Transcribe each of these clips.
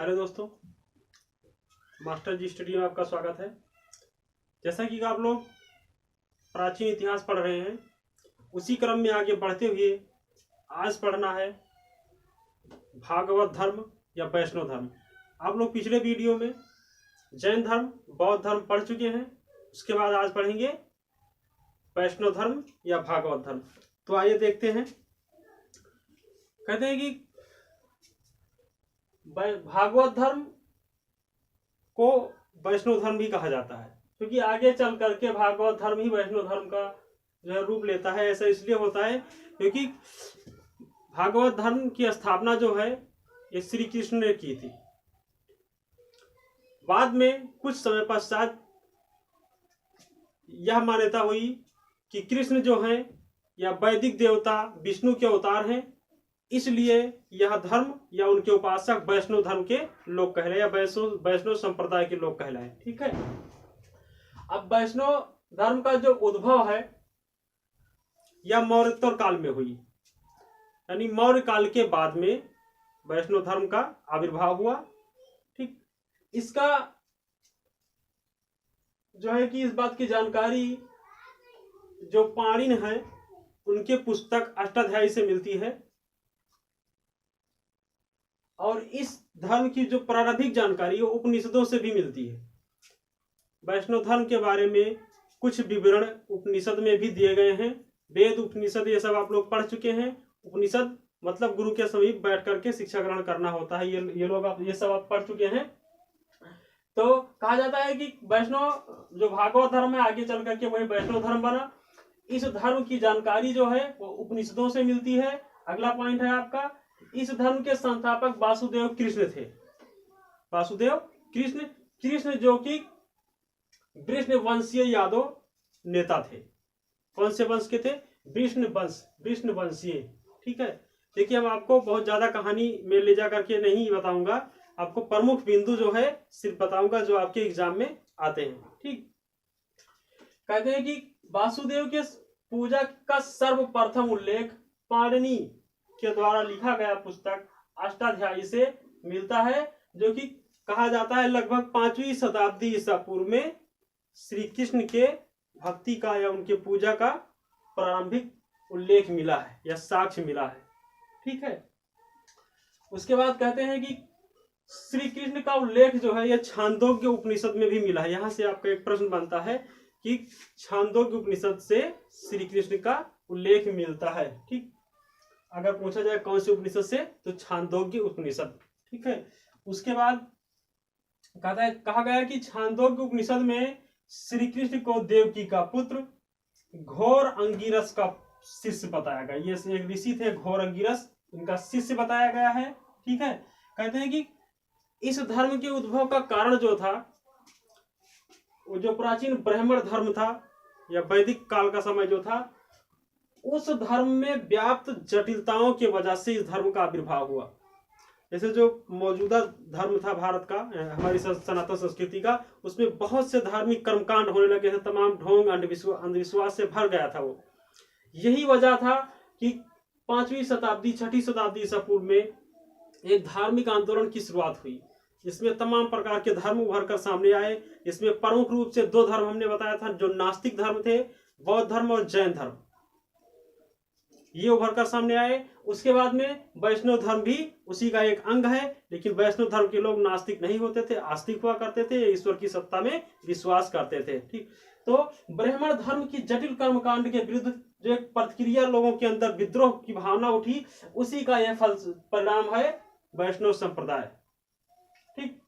Hello दोस्तों, master जी study में आपका स्वागत है। जैसा कि आप लोग प्राचीन इतिहास पढ़ रहे हैं, उसी क्रम में आगे बढ़ते हुए आज पढ़ना है भागवत धर्म या वैष्णव धर्म। आप लोग पिछले वीडियो में जैन धर्म, बौद्ध धर्म पढ़ चुके हैं। उसके बाद आज पढ़ेंगे वैष्णव धर्म या भागवत धर्म। तो आइए देखते हैं। कहते हैं कि भागवत धर्म को वैष्णव धर्म भी कहा जाता है, क्योंकि आगे चल करके भागवत धर्म ही वैष्णव धर्म का जो है रूप लेता है। ऐसा इसलिए होता है क्योंकि भागवत धर्म की स्थापना जो है ये श्री कृष्ण ने की थी। बाद में कुछ समय पश्चात यह मान्यता हुई कि कृष्ण जो है या वैदिक देवता विष्णु के अवतार हैं, इसलिए यह धर्म या उनके उपासक वैष्णव धर्म के लोग कहलाए या वैष्णव संप्रदाय के लोग कहलाए। ठीक है। अब वैष्णव धर्म का जो उद्भव है यह मौर्योत्तर काल में हुई, यानी मौर्य काल के बाद में वैष्णव धर्म का आविर्भाव हुआ। ठीक। इसका जो है कि इस बात की जानकारी जो पाणिनि है उनके पुस्तक अष्टाध्यायी से मिलती है, और इस धर्म की जो प्रारंभिक जानकारी है उपनिषदों से भी मिलती है। वैष्णव धर्म के बारे में कुछ विवरण उपनिषद में भी दिए गए हैं। वेद, उपनिषद ये सब आप लोग पढ़ चुके हैं। उपनिषद मतलब गुरु के समीप बैठ करके शिक्षा ग्रहण करना होता है। ये लोग आप ये सब आप पढ़ चुके हैं। तो कहा जाता है कि वैष्णव जो भागवत धर्म है आगे चल करके वही वैष्णव धर्म बना। इस धर्म की जानकारी जो है वो उपनिषदों से मिलती है। अगला पॉइंट है आपका, इस धर्म के संस्थापक वासुदेव कृष्ण थे। वासुदेव कृष्ण जो कि वृष्ण वंशीय यादव नेता थे। कौन से वंश के थे? वृष्ण वंशीय। ठीक है। देखिए, हम आपको बहुत ज्यादा कहानी में ले जा करके नहीं बताऊंगा, आपको प्रमुख बिंदु जो है सिर्फ बताऊंगा जो आपके एग्जाम में आते हैं। ठीक। कहते हैं कि वासुदेव के पूजा का सर्वप्रथम उल्लेख पाणिनि के द्वारा लिखा गया पुस्तक अष्टाध्यायी से मिलता है, जो कि कहा जाता है लगभग 5वीं शताब्दी ईसा पूर्व में श्री कृष्ण के भक्ति का या उनके पूजा का प्रारंभिक उल्लेख मिला है या साक्ष्य मिला है। ठीक है। उसके बाद कहते हैं कि श्री कृष्ण का उल्लेख जो है यह छांदोग्य उपनिषद में भी मिला है। यहां से आपका एक प्रश्न बनता है कि छांदोग्य उपनिषद से श्री कृष्ण का उल्लेख मिलता है। ठीक। अगर पूछा जाए कौन से उपनिषद से, तो छांदोग्य उपनिषद। ठीक है। उसके बाद कहा गया कि छांदोग्य उपनिषद में श्री कृष्ण को देवकी का पुत्र घोर अंगिरस का शिष्य बताया गया। ये एक ऋषि थे घोर अंगिरस, इनका शिष्य बताया गया है। ठीक है। कहते हैं कि इस धर्म के उद्भव का कारण जो था, वो जो प्राचीन ब्राह्मण धर्म था या वैदिक काल का समय जो था, उस धर्म में व्याप्त जटिलताओं की वजह से इस धर्म का आविर्भाव हुआ। जैसे जो मौजूदा धर्म था भारत का, हमारी सनातन संस्कृति का, उसमें बहुत से धार्मिक कर्मकांड होने लगे थे। तमाम ढोंग अंधविश्वास से भर गया था वो। यही वजह था कि 5वीं शताब्दी 6वीं शताब्दी ईसा पूर्व में एक धार्मिक आंदोलन की शुरुआत हुई। इसमें तमाम प्रकार के धर्म उभर कर सामने आए। इसमें प्रमुख रूप से 2 धर्म हमने बताया था, जो नास्तिक धर्म थे, बौद्ध धर्म और जैन धर्म, ये उभर कर सामने आए। उसके बाद में वैष्णव धर्म भी उसी का एक अंग है, लेकिन वैष्णव धर्म के लोग नास्तिक नहीं होते थे, आस्तिक हुआ करते थे, ईश्वर की सत्ता में विश्वास करते थे। ठीक। तो ब्राह्मण धर्म की जटिल कर्मकांड के विरुद्ध जो एक प्रतिक्रिया लोगों के अंदर विद्रोह की भावना उठी, उसी का यह परिणाम है वैष्णव संप्रदाय। ठीक।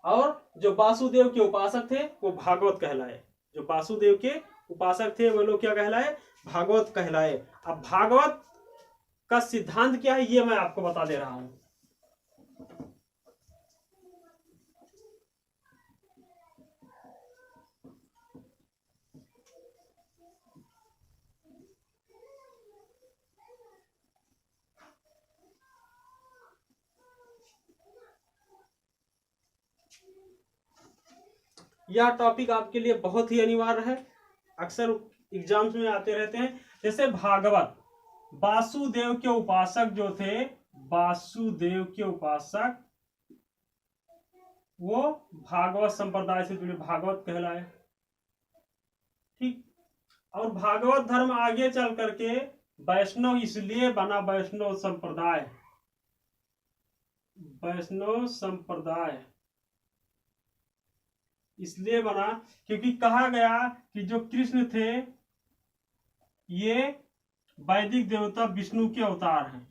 और जो वासुदेव के उपासक थे वो भागवत कहलाए। जो वासुदेव के उपासक थे वो लोग क्या कहलाए? भागवत कहलाए। अब भागवत का सिद्धांत क्या है ये मैं आपको बता दे रहा हूं। यह टॉपिक आपके लिए बहुत ही अनिवार्य है, अक्सर एग्जाम्स में आते रहते हैं। जैसे भागवत, वासुदेव के उपासक जो थे, वासुदेव के उपासक वो भागवत संप्रदाय से जुड़े, भागवत कहलाए। ठीक। और भागवत धर्म आगे चल करके वैष्णव इसलिए बना, वैष्णव संप्रदाय, वैष्णव संप्रदाय इसलिए बना क्योंकि कहा गया कि जो कृष्ण थे ये वैदिक देवता विष्णु के अवतार हैं।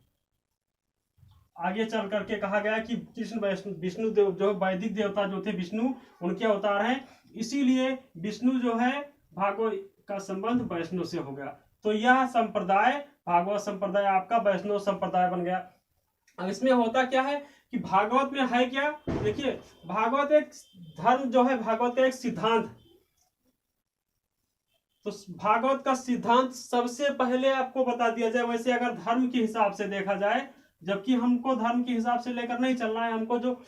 आगे चल करके कहा गया कि कृष्ण विष्णु देव, जो वैदिक देवता जो थे विष्णु, उनके अवतार हैं, इसीलिए विष्णु जो है भागवत का संबंध वैष्णव से हो गया। तो यह संप्रदाय, भागवत संप्रदाय आपका वैष्णव संप्रदाय बन गया। अब इसमें होता क्या है कि भागवत में है क्या, देखिए भागवत एक धर्म जो है, भागवत का एक सिद्धांत। तो भागवत का सिद्धांत सबसे पहले आपको बता दिया जाए। वैसे अगर धर्म के हिसाब से देखा जाए, जबकि हमको धर्म के हिसाब से लेकर नहीं चलना है, हमको जो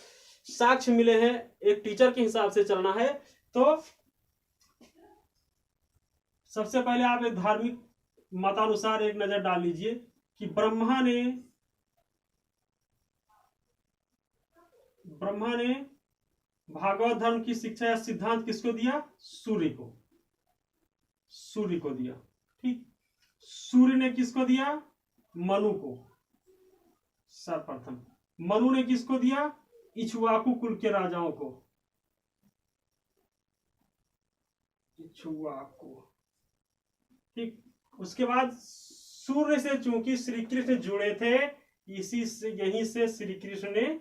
साक्ष्य मिले हैं एक टीचर के हिसाब से चलना है। तो सबसे पहले आप एक धार्मिक मतानुसार एक नजर डाल लीजिए कि ब्रह्मा ने भागवत धर्म की शिक्षा या सिद्धांत किसको दिया? सूर्य को दिया। ठीक। सूर्य ने किसको दिया? मनु को सर्वप्रथम। मनु ने किसको दिया? इक्ष्वाकु कुल के राजाओं को, इक्ष्वाकु। ठीक। उसके बाद सूर्य से चूंकि श्री कृष्ण जुड़े थे, इसी से, यहीं से श्री कृष्ण ने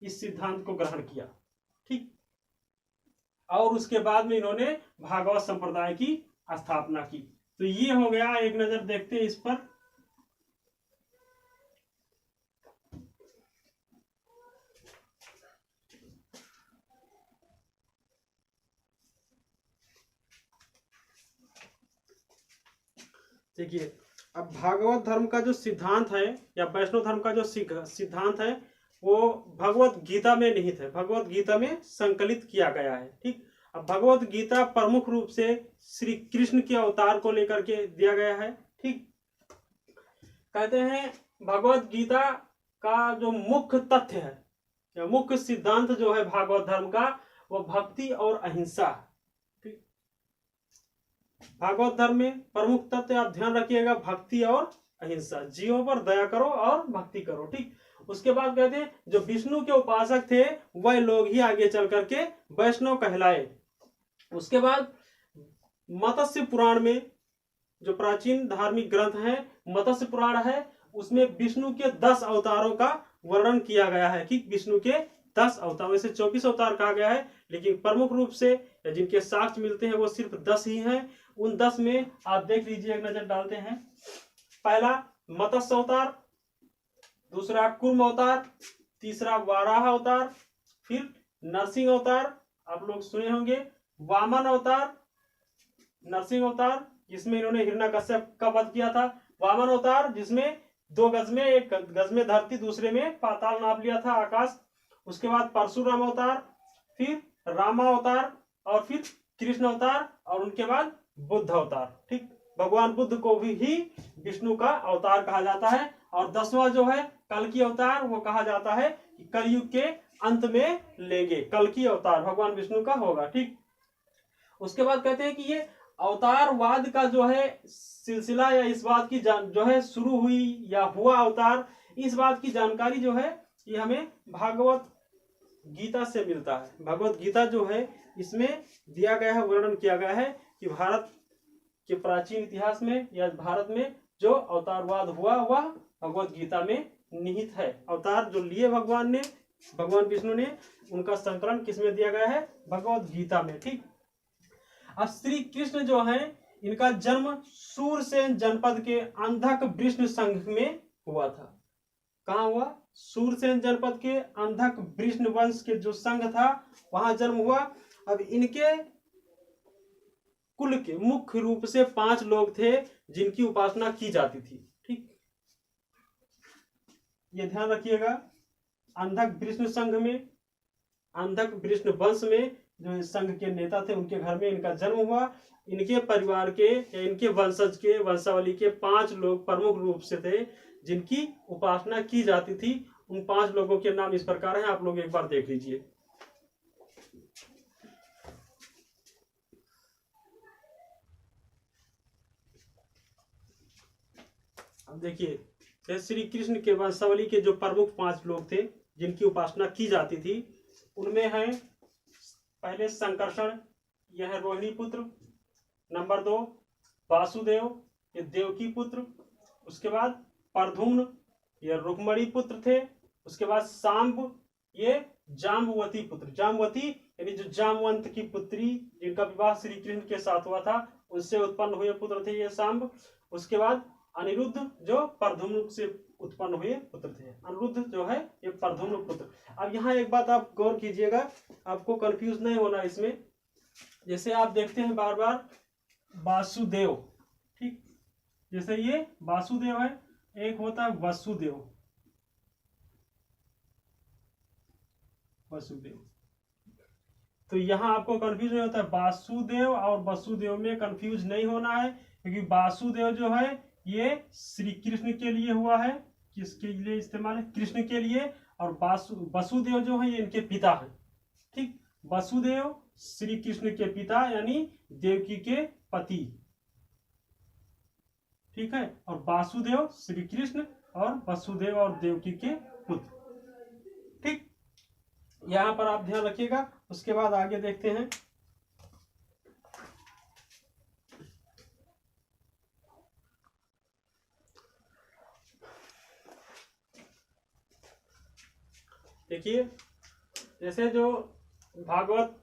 इस सिद्धांत को ग्रहण किया। ठीक। और उसके बाद में इन्होंने भागवत संप्रदाय की स्थापना की। तो ये हो गया, एक नजर देखते हैं इस पर। देखिए अब भागवत धर्म का जो सिद्धांत है या वैष्णव धर्म का जो सिद्धांत है वो भगवत गीता में निहित है, भगवत गीता में संकलित किया गया है। ठीक। अब भगवत गीता प्रमुख रूप से श्री कृष्ण के अवतार को लेकर के दिया गया है। ठीक। कहते हैं भगवत गीता का जो मुख्य तथ्य है या मुख्य सिद्धांत जो है भागवत धर्म का, वो भक्ति और अहिंसा। भागवत धर्म में प्रमुख तथ्य आप ध्यान रखिएगा, भक्ति और अहिंसा। जीवों पर दया करो और भक्ति करो। ठीक। उसके बाद कहते हैं जो विष्णु के उपासक थे वह लोग ही आगे चल करके वैष्णव कहलाए। उसके बाद मत्स्य पुराण में, जो प्राचीन धार्मिक ग्रंथ है मत्स्य पुराण है, उसमें विष्णु के 10 अवतारों का वर्णन किया गया है कि विष्णु के 10 अवतार, वैसे 24 अवतार कहा गया है, लेकिन प्रमुख रूप से जिनके साक्ष्य मिलते हैं वो सिर्फ 10 ही हैं। उन 10 में आप देख लीजिए, एक नजर डालते हैं। पहला मत्स्य अवतार, दूसरा कूर्म अवतार, तीसरा वाराह अवतार, फिर नरसिंह अवतार, आप लोग सुने होंगे, वामन अवतार, नरसिंह अवतार जिसमें इन्होंने हिरण्यकश्यप का वध किया था, वामन अवतार जिसमें 2 गज में, एक गज में धरती, दूसरे में पाताल नाप लिया था, आकाश। उसके बाद परशुराम अवतार, फिर रामा अवतार, और फिर कृष्ण अवतार, और उनके बाद बुद्ध अवतार। ठीक। भगवान बुद्ध को भी विष्णु का अवतार कहा जाता है। और 10वां जो है कल्कि अवतार, वो कहा जाता है कि कलयुग के अंत में लेंगे, कल्कि अवतार भगवान विष्णु का होगा। ठीक। उसके बाद कहते हैं कि ये अवतारवाद का जो है सिलसिला या इस बात की जो है शुरू हुई या हुआ अवतार, इस बात की जानकारी जो है ये हमें भागवत गीता से मिलता है। भगवत गीता जो है इसमें दिया गया है, वर्णन किया गया है कि भारत के प्राचीन इतिहास में या भारत में जो अवतारवाद हुआ वह भगवत गीता में निहित है। अवतार जो लिए भगवान ने, भगवान विष्णु ने, उनका संकलन किसमें दिया गया है? भगवत गीता में। ठीक। अब श्री कृष्ण जो है इनका जन्म सूरसेन जनपद के अंधक वृष्ण संघ में हुआ था। कहाँ हुआ? सूरसेन जनपद के अंधक वृष्ण वंश के जो संघ था वहां जन्म हुआ। अब इनके कुल के मुख्य रूप से 5 लोग थे जिनकी उपासना की जाती थी। ठीक। ये ध्यान रखिएगा, अंधक वृष्ण संघ में, अंधक वृष्ण वंश में जो संघ के नेता थे उनके घर में इनका जन्म हुआ। इनके परिवार के या इनके वंशज के, वंशावली के 5 लोग प्रमुख रूप से थे जिनकी उपासना की जाती थी। उन 5 लोगों के नाम इस प्रकार हैं, आप लोग एक बार देख लीजिए। अब देखिए, ये श्री कृष्ण के वंशावली के जो प्रमुख 5 लोग थे जिनकी उपासना की जाती थी, उनमें है पहले संकर्षण, यह है रोहिणी पुत्र। नंबर 2 वासुदेव, ये देवकी पुत्र। उसके बाद प्रद्युम्न, ये रुक्मणी पुत्र थे। उसके बाद सांब, ये जाम्बवती पुत्र। जाम्बवती यानी जो जामवंत की पुत्री जिनका विवाह श्री कृष्ण के साथ हुआ था, उनसे उत्पन्न हुए पुत्र थे ये सांब। उसके बाद अनिरुद्ध जो प्रद्युम्न से उत्पन्न हुए पुत्र थे। अनिरुद्ध जो है ये प्रद्युम्न पुत्र। अब यहाँ एक बात आप गौर कीजिएगा, आपको कंफ्यूज नहीं होना इसमें। जैसे आप देखते हैं बार बार वासुदेव, ठीक, जैसे ये वासुदेव है, एक होता है वसुदेव। वसुदेव, तो यहाँ आपको कंफ्यूज नहीं होता है। वासुदेव और वसुदेव में कंफ्यूज नहीं होना है, क्योंकि वासुदेव जो है ये श्री कृष्ण के लिए हुआ है। किसके लिए इस्तेमाल है? कृष्ण के लिए। और वसुदेव जो है ये इनके पिता हैं। ठीक, वसुदेव श्री कृष्ण के पिता यानी देवकी के पति, ठीक है। और वासुदेव श्री कृष्ण और वसुदेव और देवकी के पुत्र। ठीक, यहां पर आप ध्यान रखिएगा। उसके बाद आगे देखते हैं। देखिए, जैसे जो भागवत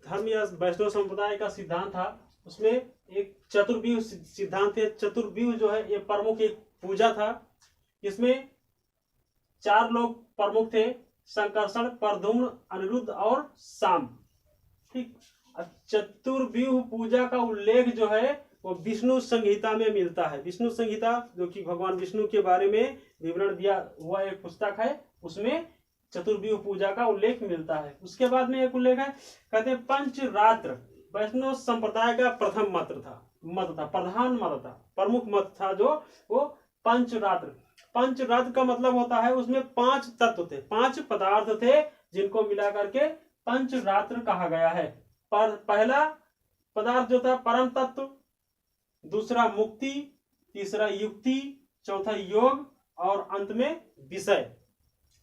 धर्म या वैष्णव संप्रदाय का सिद्धांत था, उसमें एक चतुर्व्यूह सिद्धांत है। चतुर्व्यूह जो है ये प्रमुख एक पूजा था। इसमें 4 लोग प्रमुख थे, संकर्षण, प्रद्युम्न, अनिरुद्ध और सांब। ठीक, अब चतुर्व्यूह पूजा का उल्लेख जो है वो विष्णु संहिता में मिलता है। विष्णु संहिता जो कि भगवान विष्णु के बारे में विवरण दिया हुआ एक पुस्तक है, उसमें चतुर्व्यूह पूजा का उल्लेख मिलता है। उसके बाद में एक उल्लेख है, कहते हैं पंचरात्र वैष्णव संप्रदाय का प्रथम मत था, प्रधान मत था, प्रमुख मत था जो वो पंचरात्र। पंचरात्र का मतलब होता है उसमें 5 तत्व थे, 5 पदार्थ थे, जिनको मिला करके पंचरात्र कहा गया है। पहला पदार्थ जो था परम तत्व, दूसरा मुक्ति, तीसरा युक्ति, चौथा योग और अंत में विषय।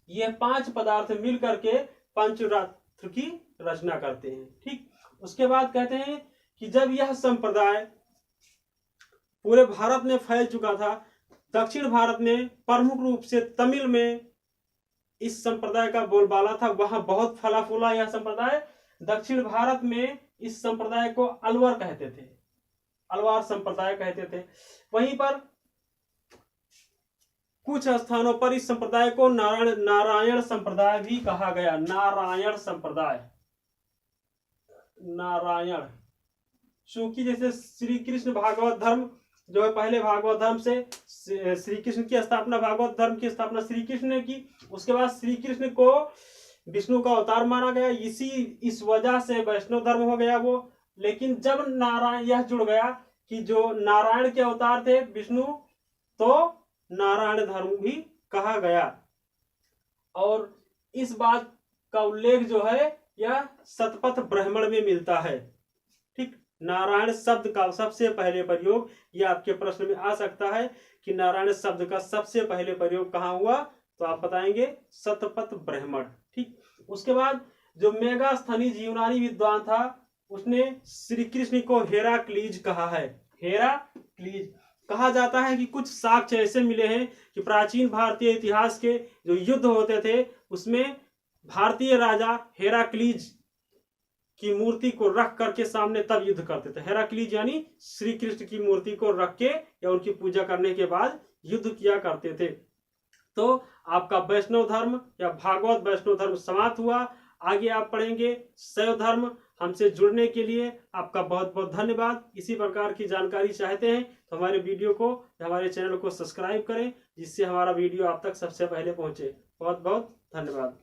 ये 5 पदार्थ मिल करके पंचरात्र की रचना करते हैं। ठीक, उसके बाद कहते हैं कि जब यह संप्रदाय पूरे भारत में फैल चुका था, दक्षिण भारत में प्रमुख रूप से तमिल में इस संप्रदाय का बोलबाला था, वहां बहुत फला फूला यह संप्रदाय। दक्षिण भारत में इस संप्रदाय को अलवर कहते थे, अलवार संप्रदाय कहते थे। वहीं पर कुछ स्थानों पर इस संप्रदाय को नारायण संप्रदाय भी कहा गया। नारायण संप्रदाय, नारायण, क्योंकि जैसे श्री कृष्ण भागवत धर्म जो है, पहले भागवत धर्म से श्री कृष्ण की स्थापना, भागवत धर्म की स्थापना श्री कृष्ण ने की। उसके बाद श्री कृष्ण को विष्णु का अवतार माना गया, इस वजह से वैष्णव धर्म हो गया वो। लेकिन जब नारायण यह जुड़ गया कि जो नारायण के अवतार थे विष्णु, तो नारायण धर्म भी कहा गया। और इस बात का उल्लेख जो है यह शतपथ ब्राह्मण में मिलता है। ठीक, नारायण शब्द का सबसे पहले प्रयोग, यह आपके प्रश्न में आ सकता है कि नारायण शब्द का सबसे पहले प्रयोग कहाँ हुआ, तो आप बताएंगे शतपथ ब्राह्मण। ठीक, उसके बाद जो मेगास्थनीज यूनानी विद्वान था, उसने श्री कृष्ण को हेराक्लीज कहा है। हेराक्लीज कहा जाता है कि कुछ साक्ष्य ऐसे मिले हैं कि प्राचीन भारतीय इतिहास के जो युद्ध होते थे उसमें भारतीय राजा हेराक्लीज की मूर्ति को रख करके सामने तब युद्ध करते थे। हेराक्लीज यानी श्री कृष्ण की मूर्ति को रख के या उनकी पूजा करने के बाद युद्ध किया करते थे। तो आपका वैष्णव धर्म या भागवत वैष्णव धर्म समाप्त हुआ। आगे आप पढ़ेंगे शैव धर्म। हमसे जुड़ने के लिए आपका बहुत बहुत धन्यवाद। इसी प्रकार की जानकारी चाहते हैं तो हमारे वीडियो को, हमारे चैनल को सब्सक्राइब करें, जिससे हमारा वीडियो आप तक सबसे पहले पहुंचे। बहुत बहुत धन्यवाद।